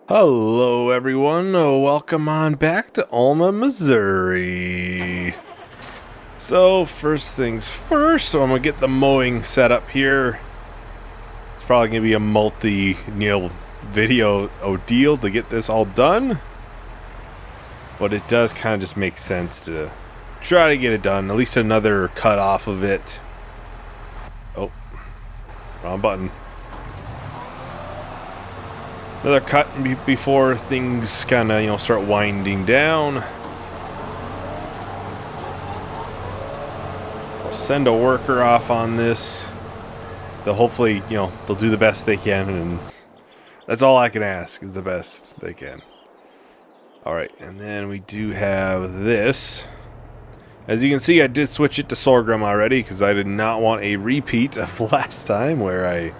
Hello everyone, welcome on back to Alma, Missouri. So first things first, I'm gonna get the mowing set up here. It's probably gonna be a video deal to get this all done. But it does kind of just make sense to try to get it done, at least another cut off of it. Oh, wrong button. Another cut before things kind of, start winding down. I'll send a worker off on this. They'll hopefully, they'll do the best they can, and that's all I can ask is the best they can. Alright, and then we do have this. As you can see, I did switch it to sorghum already because I did not want a repeat of last time where I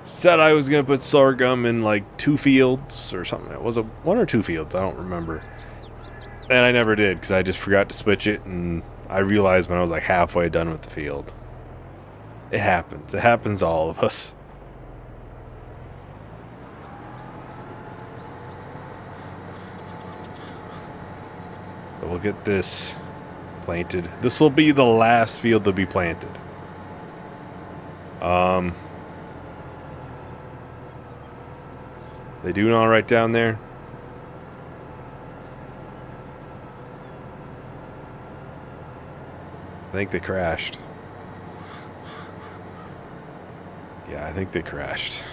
said I was going to put sorghum in like 2 fields or something. It was 1 or 2 fields, I don't remember. And I never did because I just forgot to switch it, and I realized when I was like halfway done with the field. It happens. It happens to all of us. So we'll get this planted. This will be the last field to be planted. They doing all right down there? I think they crashed. Yeah, I think they crashed.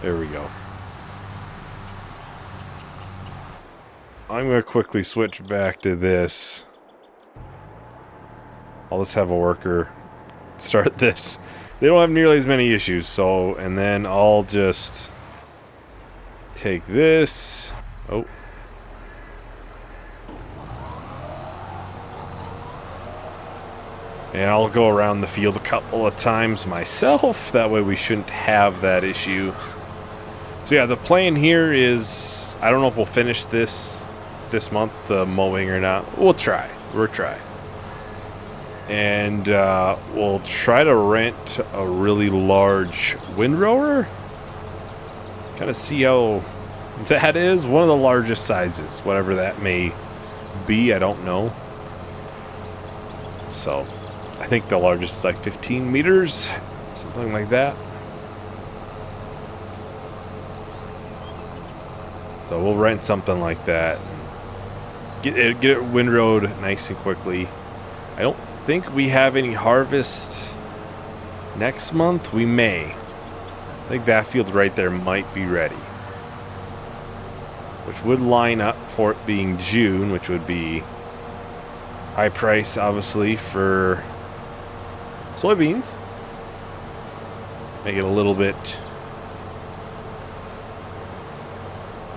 There we go. I'm going to quickly switch back to this. I'll just have a worker start this. They don't have nearly as many issues, so, and then I'll just take this. Oh. And I'll go around the field a couple of times myself. That way we shouldn't have that issue. So yeah, the plan here is, I don't know if we'll finish this month, the mowing or not. We'll try. We'll try. And we'll try to rent a really large windrower. Kind of see how that is. One of the largest sizes, whatever that may be, I don't know. So, I think the largest is like 15 meters, something like that. So we'll rent something like that. Get it windrowed nice and quickly. I don't think we have any harvest next month. We may. I think that field right there might be ready. Which would line up for it being June, which would be high price, obviously, for soybeans. Make it a little bit...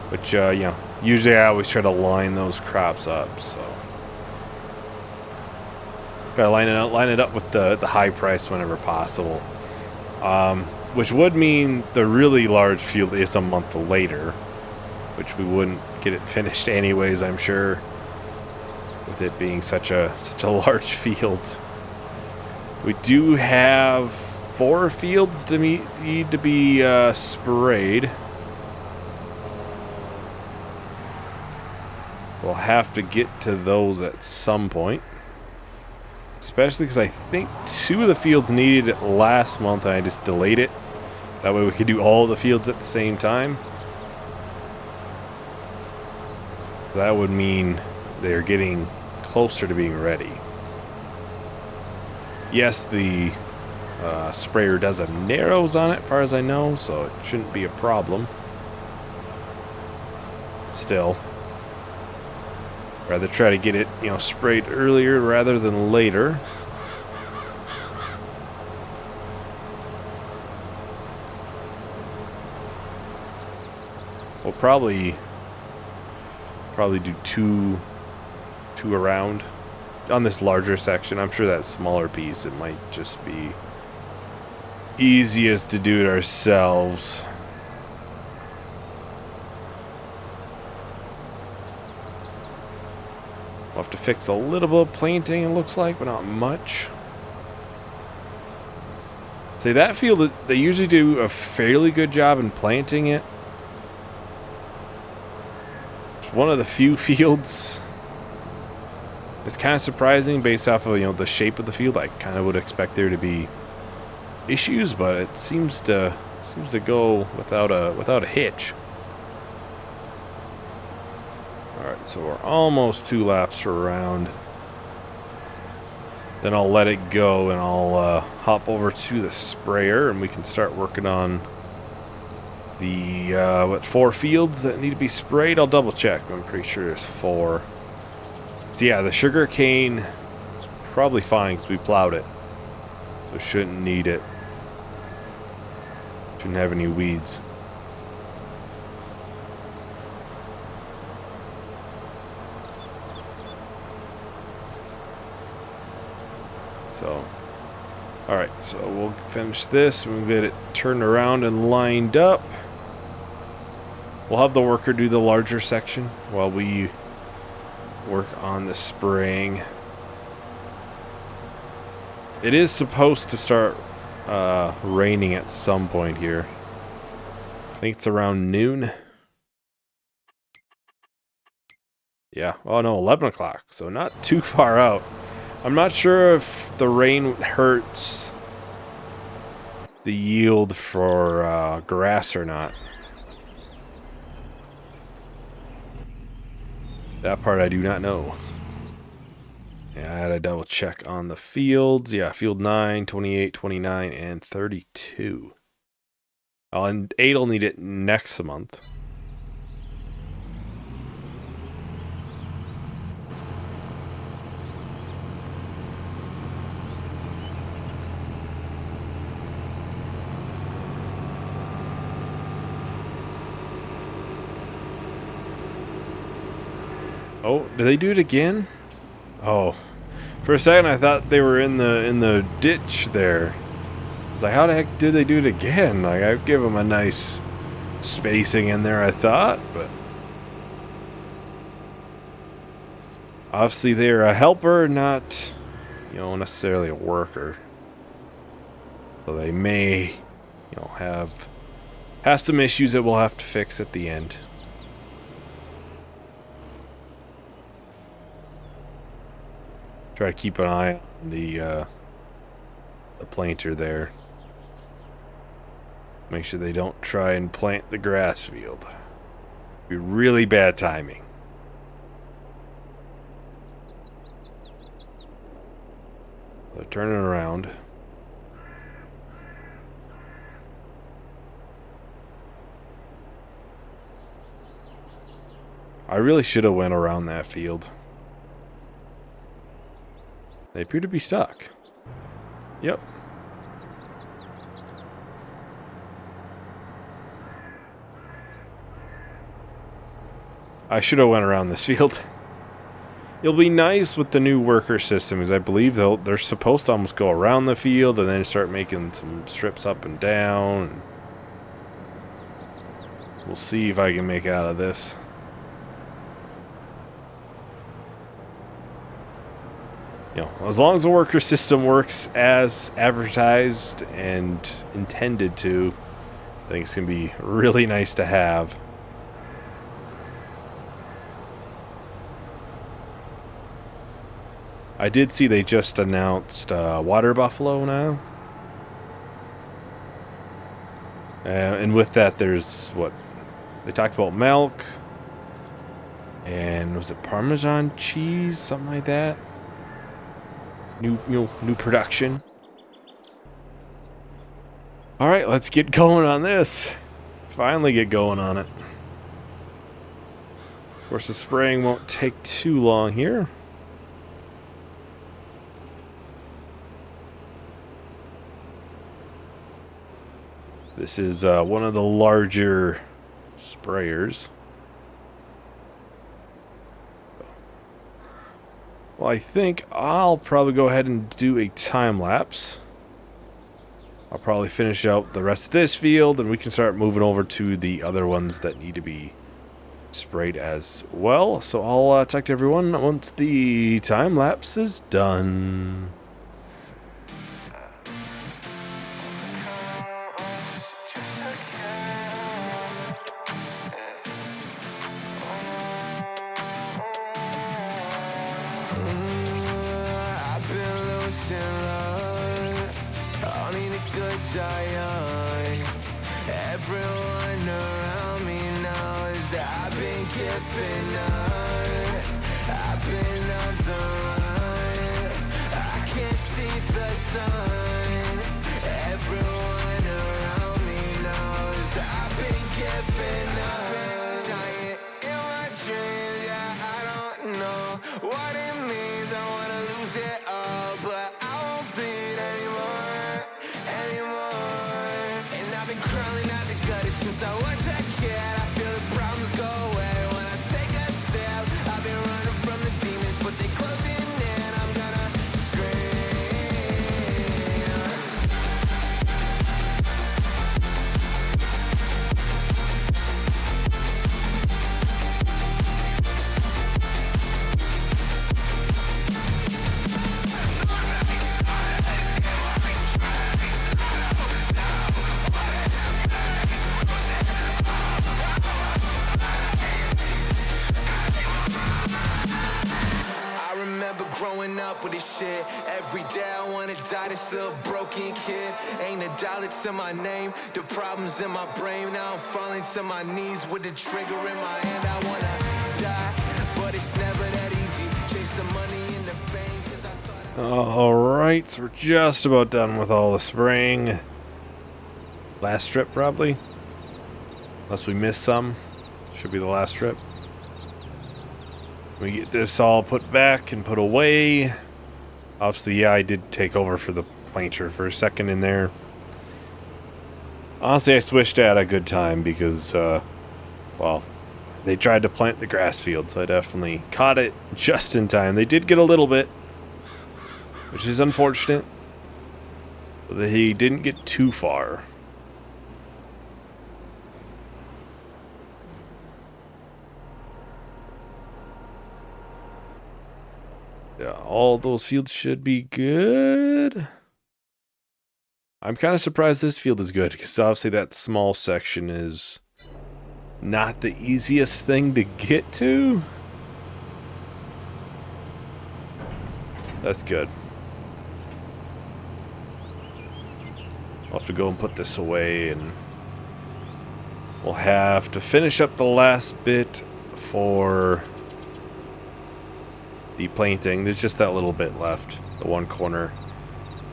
Which, usually I always try to line those crops up, so... Gotta line it up with the high price whenever possible. Which would mean the really large field is a month later, which we wouldn't get it finished anyways, I'm sure, with it being such a large field. We do have 4 fields to need to be sprayed. We'll have to get to those at some point. Especially because I think 2 of the fields needed it last month and I just delayed it. That way we could do all the fields at the same time. That would mean they're getting closer to being ready. Yes, the sprayer does have narrows on it, as far as I know, so it shouldn't be a problem. Still, rather try to get it, sprayed earlier rather than later. We'll probably do two around on this larger section. I'm sure that smaller piece, it might just be easiest to do it ourselves. We'll have to fix a little bit of planting, it looks like, but not much. See, that field, they usually do a fairly good job in planting it. It's one of the few fields. It's kind of surprising based off of, you know, the shape of the field. I kind of would expect there to be issues, but it seems to go without a hitch. All right, so we're almost 2 laps around. Then I'll let it go and I'll hop over to the sprayer and we can start working on the 4 fields that need to be sprayed. I'll double check, but I'm pretty sure there's 4. So yeah, the sugar cane is probably fine because we plowed it, so shouldn't need it. Shouldn't have any weeds. So, alright, so we'll finish this, we'll get it turned around and lined up. We'll have the worker do the larger section while we work on the spraying. It is supposed to start raining at some point here. I think it's around noon. Yeah, oh no, 11 o'clock, so not too far out. I'm not sure if the rain hurts the yield for grass or not. That part I do not know. Yeah, I had to double check on the fields. Yeah, field 9, 28, 29, and 32. Oh, and 8 will need it next month. Oh, did they do it again? Oh, for a second I thought they were in the ditch there. I was like, how the heck did they do it again? Like, I'd give them a nice spacing in there, I thought, but obviously they're a helper, not, you know, necessarily a worker. So they may, you know, have some issues that we'll have to fix at the end. Try to keep an eye on the planter there. Make sure they don't try and plant the grass field. Be really bad timing. So turn it around. I really should have went around that field. They appear to be stuck. Yep. I should have went around this field. It'll be nice with the new worker system, because I believe they're supposed to almost go around the field and then start making some strips up and down. We'll see if I can make out of this. You know, as long as the worker system works as advertised and intended to, I think it's going to be really nice to have. I did see they just announced water buffalo now. And with that, there's what? They talked about milk. And was it Parmesan cheese? Something like that. New production. Alright, let's get going on this. Finally get going on it. Of course, the spraying won't take too long here. This is one of the larger sprayers. Well, I think I'll probably go ahead and do a time-lapse. I'll probably finish out the rest of this field, and we can start moving over to the other ones that need to be sprayed as well. So I'll talk to everyone once the time lapse is done. Cyion. Everyone around me knows that I've been giving up. I've been on the run. I can't see the sun. Everyone around me knows that I've been giving up. Dying in my dreams, yeah, I don't know what it means. I wanna lose it all, but I won't bleed anymore. And I've been crawling out the gutter since I was a kid. I feel the problems go away when I take a sip. I've been running from the demons, but they closing in. I'm gonna growing up with this shit. Every day I wanna die, this little broken kid. Ain't a dollar to my name, the problems in my brain. Now I'm falling to my knees with the trigger in my hand. I wanna die, but it's never that easy. Chase the money and the fame, 'cause I thought Alright, so we're just about done with all the spraying. Last strip probably. Unless we missed some. Should be the last strip. We get this all put back and put away. Obviously, yeah, I did take over for the planter for a second in there. Honestly, I switched at a good time because, well, they tried to plant the grass field, so I definitely caught it just in time. They did get a little bit, which is unfortunate. But he didn't get too far. Yeah, all those fields should be good. I'm kind of surprised this field is good, because obviously that small section is not the easiest thing to get to. That's good. I'll have to go and put this away, and we'll have to finish up the last bit for the planting. There's just that little bit left, the one corner.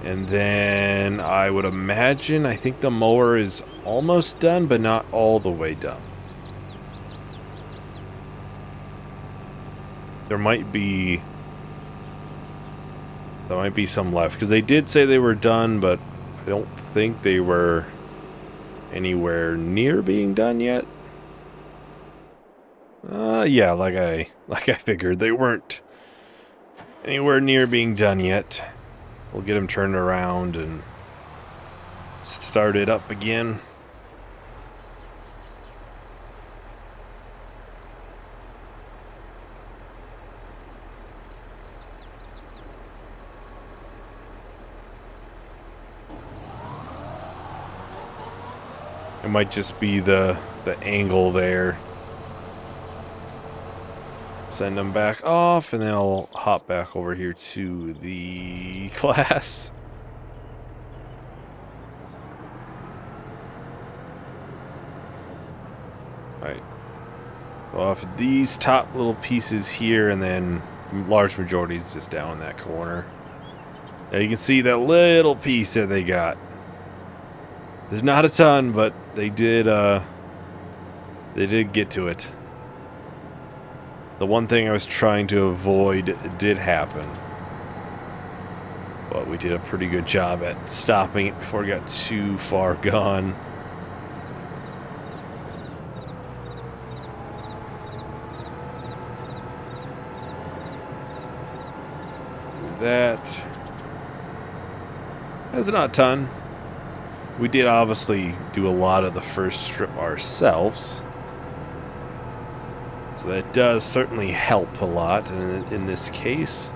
And then I would imagine, I think the mower is almost done, but not all the way done. There might be some left, because they did say they were done, but I don't think they were anywhere near being done yet. Yeah, like I figured, they weren't anywhere near being done yet. We'll get them turned around and start it up again. It might just be the angle there. Send them back off, and then I'll hop back over here to the class. Alright. Go off these top little pieces here, and then large majority is just down in that corner. Now you can see that little piece that they got. There's not a ton, but they did get to it. The one thing I was trying to avoid did happen. But we did a pretty good job at stopping it before it got too far gone. That is not a ton. We did obviously do a lot of the first strip ourselves. So that does certainly help a lot in this case.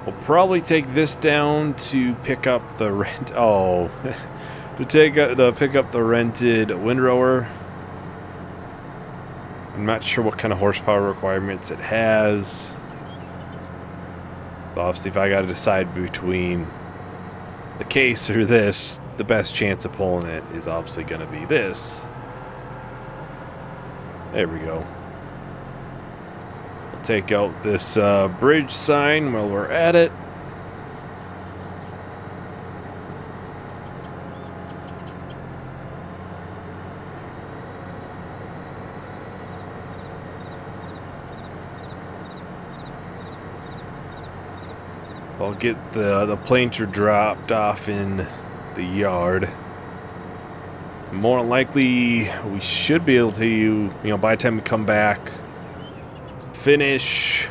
We'll probably take this down to pick up the rent. Oh, to pick up the rented windrower. I'm not sure what kind of horsepower requirements it has. But obviously, if I got to decide between the case or this, the best chance of pulling it is obviously going to be this. There we go. We'll take out this bridge sign while we're at it. I'll get the planter dropped off in the yard. More than likely, we should be able to, you know, by the time we come back, finish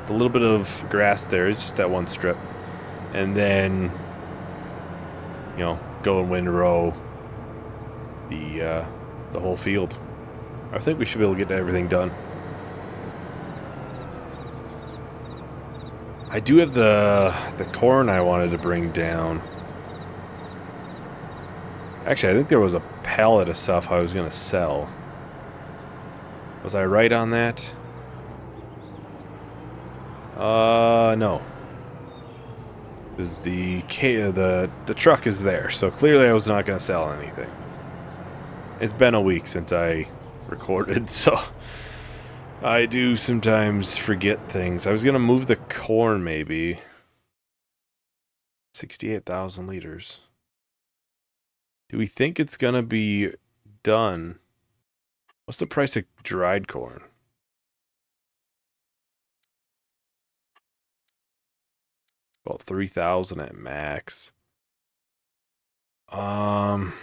the little bit of grass there. It's just that one strip. And then, you know, go and windrow the whole field. I think we should be able to get everything done. I do have the corn I wanted to bring down. Actually, I think there was a pallet of stuff I was going to sell. Was I right on that? No. Because the truck is there, so clearly I was not going to sell anything. It's been a week since I recorded, so I do sometimes forget things. I was going to move the corn, maybe. 68,000 liters. Do we think it's going to be done? What's the price of dried corn? About 3,000 at max. Corn.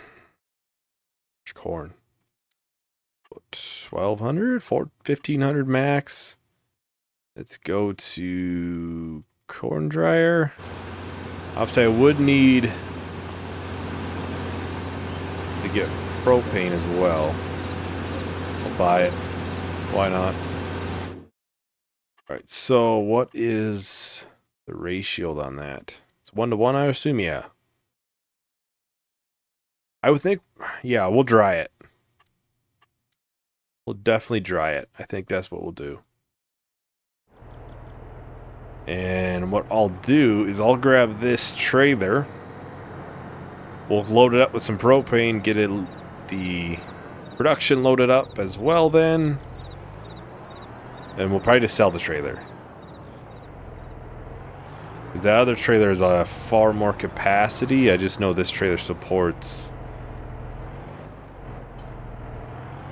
1,200? 1,500 max. Let's go to corn dryer. Obviously, I would need to get propane as well. I'll buy it. Why not? Alright, so what is the ratio on that? It's 1-to-1, I assume, yeah. I would think, yeah, we'll dry it. We'll definitely dry it. I think that's what we'll do. And what I'll do is I'll grab this trailer. We'll load it up with some propane, get it the production loaded up as well then. And we'll probably just sell the trailer. Because that other trailer is a far more capacity. I just know this trailer supports...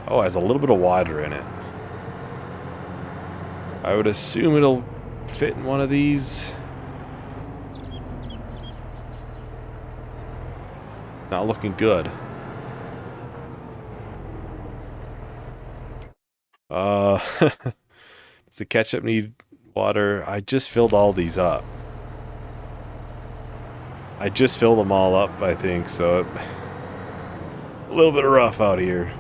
Oh, it has a little bit of water in it. I would assume it'll fit in one of these. Not looking good. Does the ketchup need water? I just filled all these up. I just filled them all up, I think, so a little bit rough out here.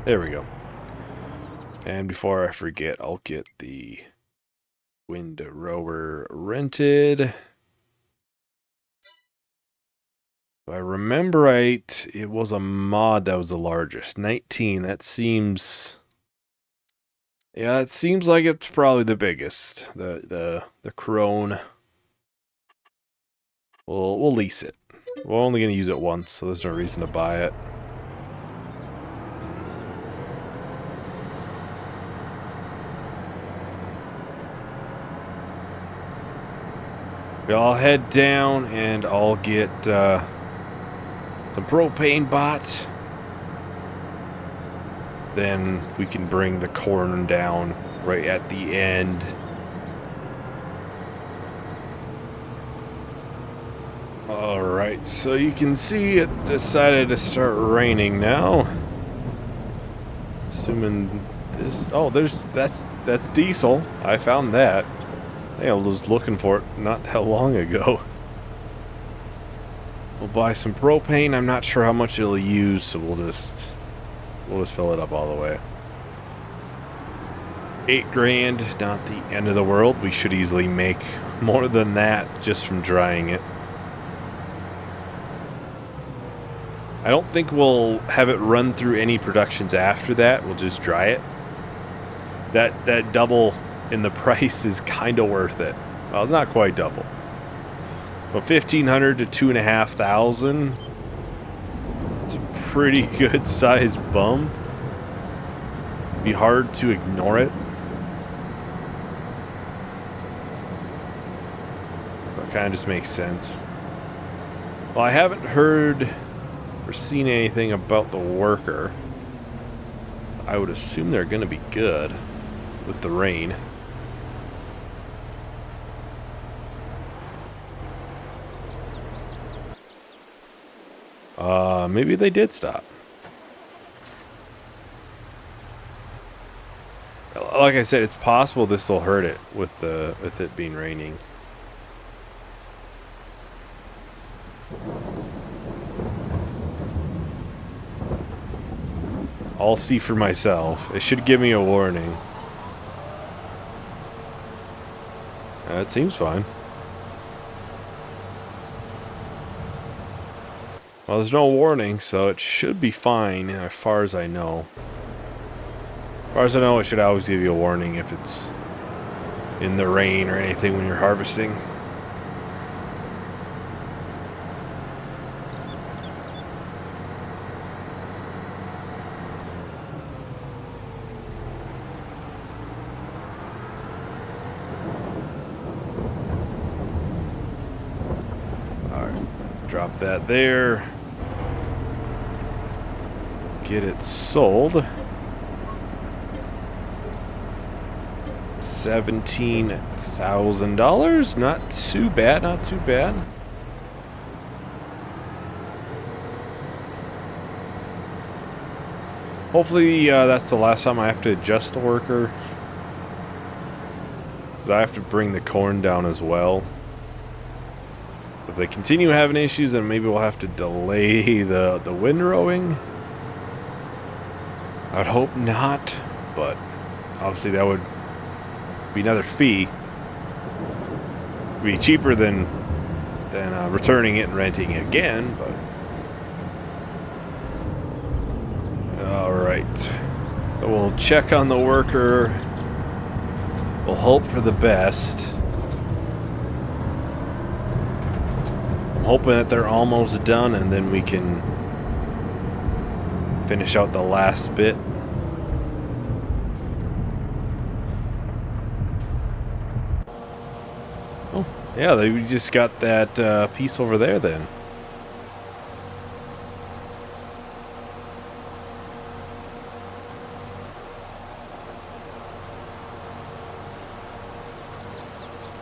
There we go. And before I forget, I'll get the windrower rented. If I remember right, it was a mod that was the largest. 19, that seems... Yeah, it seems like it's probably the biggest. The Crone. We'll lease it. We're only going to use it once, so there's no reason to buy it. I'll head down and I'll get some propane bought. Then we can bring the corn down right at the end. Alright, so you can see it decided to start raining now. Assuming this... Oh, that's diesel. I found that. I was looking for it not that long ago. We'll buy some propane. I'm not sure how much it'll use, so we'll just fill it up all the way. 8 grand, not the end of the world. We should easily make more than that just from drying it. I don't think we'll have it run through any productions after that. We'll just dry it. That double in the price is kind of worth it. Well, it's not quite double. But $1,500 to $2,500. It's a pretty good size bump. Be hard to ignore it. That kind of just makes sense. Well, I haven't heard or seen anything about the worker. I would assume they're going to be good with the rain. Maybe they did stop. Like I said, it's possible this will hurt it with it being raining. I'll see for myself. It should give me a warning. It seems fine. Well, there's no warning, so it should be fine as far as I know. As far as I know, it should always give you a warning if it's in the rain or anything when you're harvesting. Alright, drop that there. Get it sold. $17,000. Not too bad, not too bad. Hopefully that's the last time I have to adjust the worker. I have to bring the corn down as well. If they continue having issues, then maybe we'll have to delay the windrowing. I'd hope not, but obviously that would be another fee. Be cheaper than returning it and renting it again, but all right. So we'll check on the worker. We'll hope for the best. I'm hoping that they're almost done, and then we can finish out the last bit. Oh, yeah, we just got that piece over there then.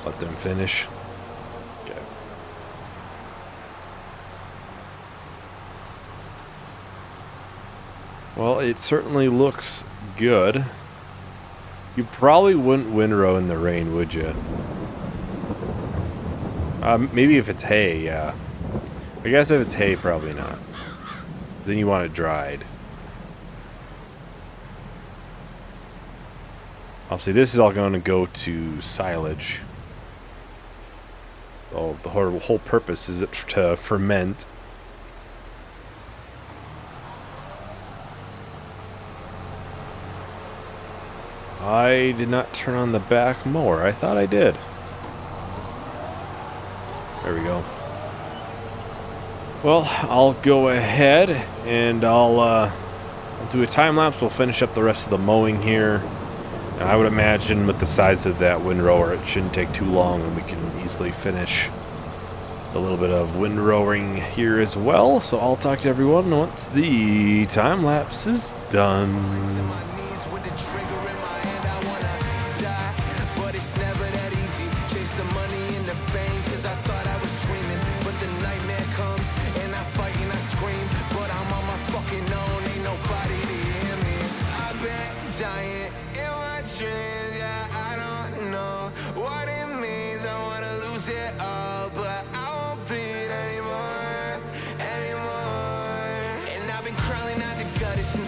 Let them finish. Okay. Well, it certainly looks good. You probably wouldn't windrow in the rain, would you? Maybe if it's hay, yeah. I guess if it's hay, probably not. Then you want it dried. Obviously, this is all going to go to silage. So the whole purpose is to ferment. I did not turn on the back mower. I thought I did. There we go. Well, I'll go ahead and I'll do a time lapse. We'll finish up the rest of the mowing here. And I would imagine with the size of that windrower, it shouldn't take too long, and we can easily finish a little bit of windrowing here as well. So I'll talk to everyone once the time lapse is done. Giant in my dreams, yeah, I don't know what it means.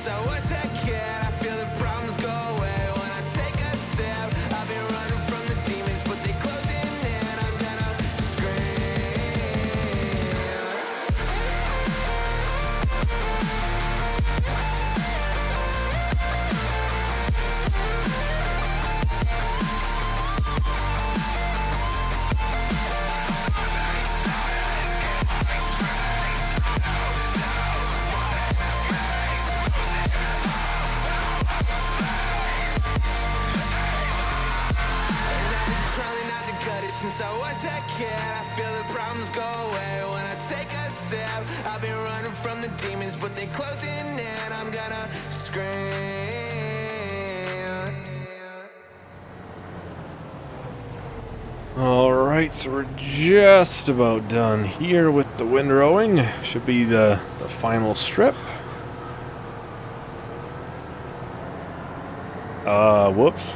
since I was a kid. I feel the problems go away when I take a sip. I've been running from the demons, but they closing in. I'm gonna scream. Crawling out the gutter since I was a kid. I feel the problems go away when I take a sip. I've been running from the demons, but they closing in. I'm gonna scream. Alright, so we're just about done here with the windrowing. Should be the final strip. Whoops.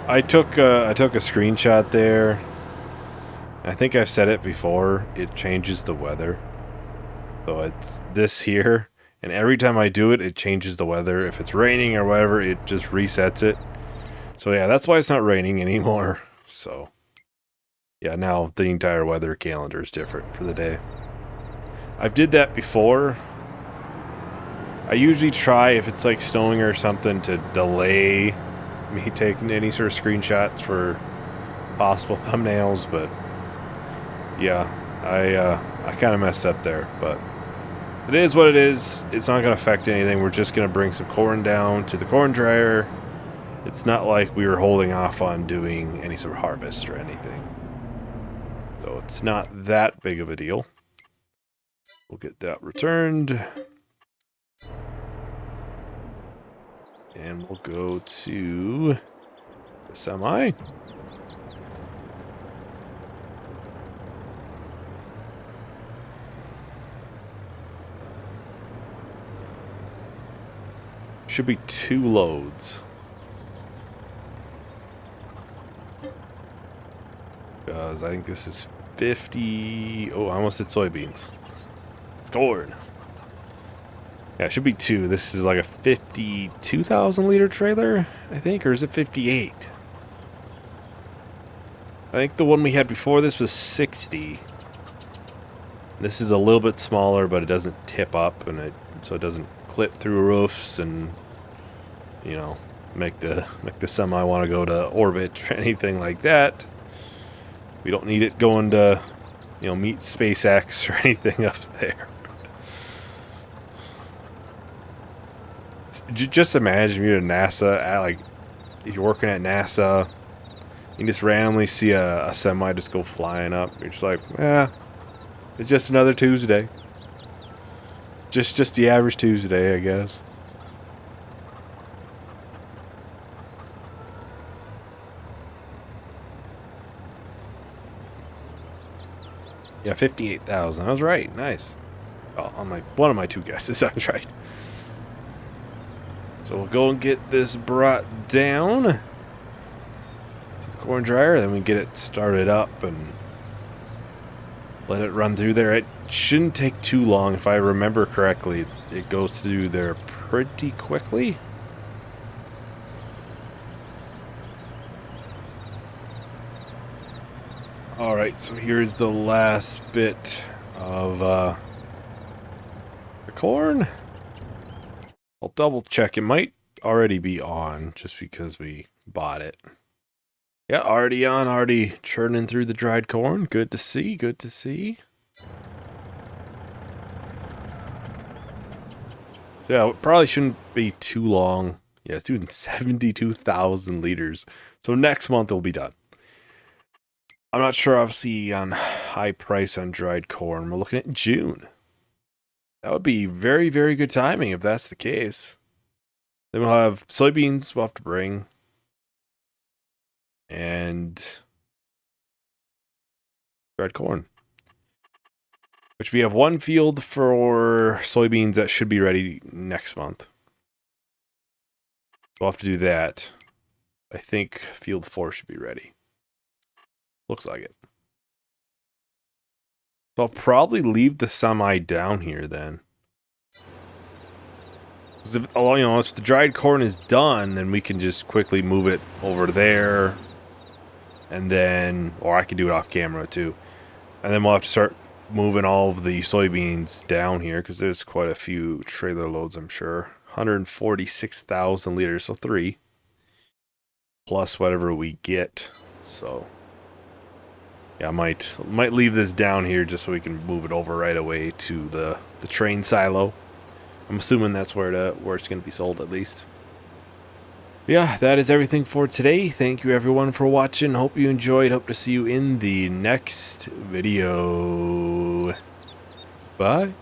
I took a screenshot there. I think I've said it before. It changes the weather. So it's this here, and every time I do it, it changes the weather. If it's raining or whatever, it just resets it. So yeah, that's why it's not raining anymore. So yeah, now the entire weather calendar is different for the day. I've did that before. I usually try, if it's like snowing or something, to delay me taking any sort of screenshots for possible thumbnails, but yeah, I kind of messed up there, but it is what it is. It's not going to affect anything. We're just going to bring some corn down to the corn dryer. It's not like we were holding off on doing any sort of harvest or anything, so it's not that big of a deal. We'll get that returned. And we'll go to the semi. Should be 2 loads. Because I think this is 50... Oh, I almost said soybeans. It's corn. Yeah, it should be 2. This is like a 52,000 liter trailer, I think, or is it 58? I think the one we had before this was 60. This is a little bit smaller, but it doesn't tip up, and so it doesn't clip through roofs and, you know, make the semi want to go to orbit or anything like that. We don't need it going to, you know, meet SpaceX or anything up there. Just imagine you're at NASA, if you're working at NASA, you just randomly see a semi just go flying up. You're just like, it's just another Tuesday. Just the average Tuesday, I guess. Yeah, 58,000. I was right. Nice. Oh, on one of my 2 guesses, I was right. So we'll go and get this brought down to the corn dryer, then we get it started up and let it run through there. It shouldn't take too long. If I remember correctly, it goes through there pretty quickly. Alright, so here's the last bit of the corn. I'll double check. It might already be on just because we bought it. Yeah, already on, already churning through the dried corn. Good to see, good to see. So yeah, it probably shouldn't be too long. Yeah, it's doing 72,000 liters. So next month it'll be done. I'm not sure, obviously, on high price on dried corn. We're looking at June. That would be very, very good timing if that's the case. Then we'll have soybeans we'll have to bring. And dried corn. Which we have 1 field for soybeans that should be ready next month. We'll have to do that. I think field 4 should be ready. Looks like it. So I'll probably leave the semi down here then. 'Cause if, oh, you know, if the dried corn is done, then we can just quickly move it over there, and then, or I could do it off camera too, and then we'll have to start moving all of the soybeans down here because there's quite a few trailer loads, I'm sure. 146,000 liters, so 3 plus whatever we get. So yeah, I might leave this down here just so we can move it over right away to the train silo. I'm assuming that's where it's going to be sold, at least. Yeah, that is everything for today. Thank you everyone for watching. Hope you enjoyed. Hope to see you in the next video. Bye.